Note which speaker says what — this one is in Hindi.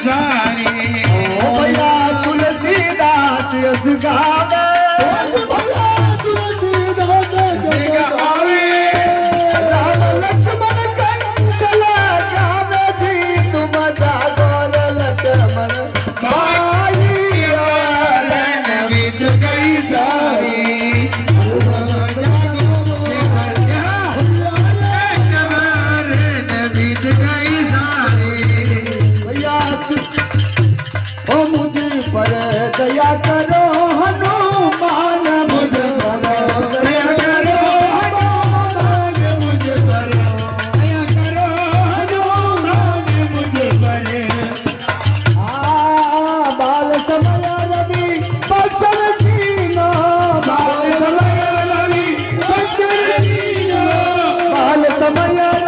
Speaker 1: सारे
Speaker 2: ओ भैया तुलसीदास यस गावे भैया तुलसीदास यस गावे राम लक्ष्मण कंचन गावे जी तुम जागोर लक्ष्मण भाई वालन विद गई सारी दया करो हनुमान मुझ पर दया करो हनुमान मुझ पर दया करो हनुमान मुझ पर बाल समय रवि बचन कीनो बाल समय रवि बचन कीनो बाल समय